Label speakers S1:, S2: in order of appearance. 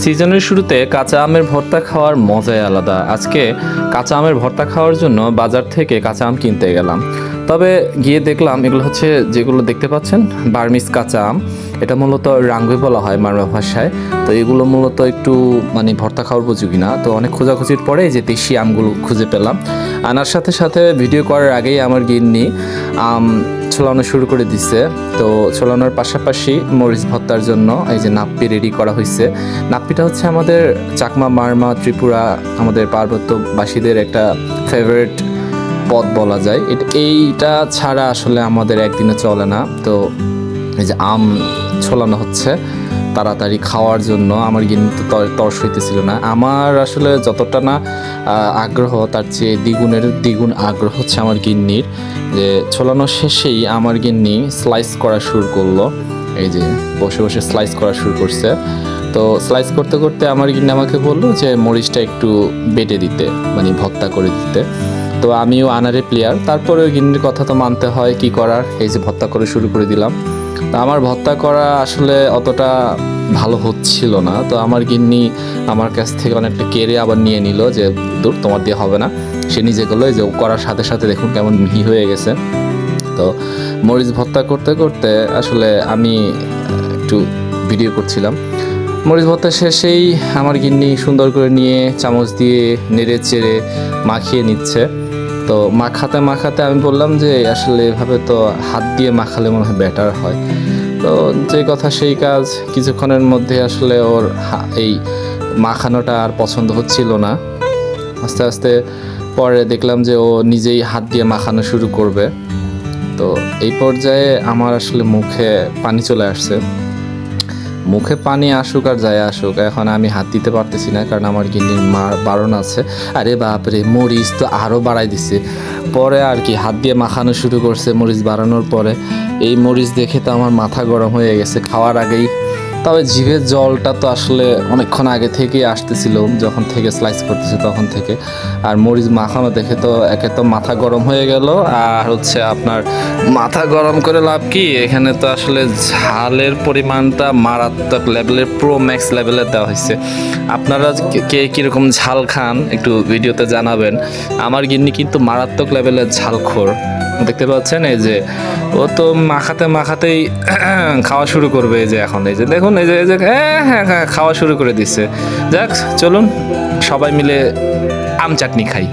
S1: সিজনের শুরুতে কাঁচা আমের ভর্তা খাওয়ার মজাই আলাদা। আজকে কাঁচা আমের ভর্তা খাওয়ার জন্য বাজার থেকে কাঁচা আম কিনতে গেলাম। তবে গিয়ে দেখলাম এগুলো হচ্ছে, যেগুলো দেখতে পাচ্ছেন, বার্মিজ কাঁচা আম। এটা মূলত রাঙ্গুই বলা হয় মারমা ভাষায়। তো এগুলো মূলত একটু ভর্তা খাওয়ার উপযোগী না। তো অনেক খোঁজাখুঁজির পরে এই যে দেশি আমগুলো খুঁজে পেলাম। আনার সাথে সাথে ভিডিও করার আগেই আমার গিন্নি আম ছোলানো শুরু করে দিছে। তো ছোলানোর পাশাপাশি মরিচ ভর্তার জন্য এই যে নাপ্পি রেডি করা হয়েছে। নাপ্পিটা হচ্ছে আমাদের চাকমা, মারমা, ত্রিপুরা, আমাদের পার্বত্যবাসীদের একটা ফেভারিট পদ বলা যায়। এইটা ছাড়া আসলে আমাদের একদিনে চলে না। তো এই যে আম ছোলানো হচ্ছে তাড়াতাড়ি খাওয়ার জন্য। আমার কিন্তু তর্স হইতেছিল না। আমার আসলে যতটা না আগ্রহ, তার চেয়ে দ্বিগুণ আগ্রহ হচ্ছে আমার গিন্নির। যে ছোলানো শেষেই আমার গিন্নি স্লাইস করা শুরু করলো। এই যে বসে বসে স্লাইস করা শুরু করছে। তো স্লাইস করতে করতে আমার গিন্নি আমাকে বললো যে মরিচটা একটু বেটে দিতে, ভর্তা করে দিতে। তো আমিও আনারে প্লেয়ার, তারপরেও গিন্নির কথা তো মানতে হয়, কি করার। এই যে ভর্তা করে শুরু করে দিলাম। তো আমার ভর্তা করা আসলে অতটা ভালো হচ্ছিল না। তো আমার গিন্নি আমার কাছ থেকে অনেকটা কেড়ে আবার নিয়ে নিল যে দূর, তোমার দিয়ে হবে না। সে নিজে করলো, যে করার সাথে সাথে দেখুন কেমন মিহি হয়ে গেছে। তো মরিচ ভর্তা করতে করতে আসলে আমি একটু ভিডিও করছিলাম। মরিচ ভর্তা শেষেই আমার গিন্নি সুন্দর করে নিয়ে চামচ দিয়ে নেড়ে চেড়ে মাখিয়ে নিচ্ছে। তো মাখাতে মাখাতে আমি বললাম যে আসলে এভাবে তো হাত দিয়ে মাখালে মনে হয় বেটার হয়। তো যে কথা সেই কাজ, কিছুক্ষণের মধ্যে আসলে ওর এই মাখানোটা আর পছন্দ হচ্ছিল না। আস্তে আস্তে পরে দেখলাম যে ও নিজেই হাত দিয়ে মাখানো শুরু করবে। তো এই পর্যায়ে আমার আসলে মুখে পানি চলে আসছে। মুখে পানি আসুক আর যায় আসুক, এখন আমি হাত দিতে পারতেছি না, কারণ আমার গিন্নির বারণ আছে। আরে বাপরে, মরিচ তো আরও বাড়াই দিছে। পরে আর কি হাত দিয়ে মাখানো শুরু করছে মরিচ বাড়ানোর পরে। এই মরিচ দেখে তো আমার মাথা গরম হয়ে গেছে খাওয়ার আগেই। তবে জিভের জলটা তো আসলে অনেকক্ষণ আগে থেকেই আসতেছিল, যখন থেকে স্লাইস করতেছে তখন থেকে। আর মরিচ মাখানো দেখে তো একে তো মাথা গরম হয়ে গেল, আর হচ্ছে আপনার মাথা গরম করে লাভ কি, এখানে তো আসলে ঝালের পরিমাণটা মারাত্মক লেভেলের, প্রো ম্যাক্স লেভেলের দেওয়া হয়েছে। আপনারা কে কীরকম ঝাল খান একটু ভিডিওতে জানাবেন। আমার গিন্নি কিন্তু মারাত্মক লেভেলের ঝালখোর, দেখতে পাচ্ছেন। এই যে ও তো মাখাতে মাখাতেই খাওয়া শুরু করবে। এই যে এখন এই যে দেখুন, এই যে হ্যাঁ খাওয়া শুরু করে দিচ্ছে। যাক, চলুন সবাই মিলে আম চাটনি খাই।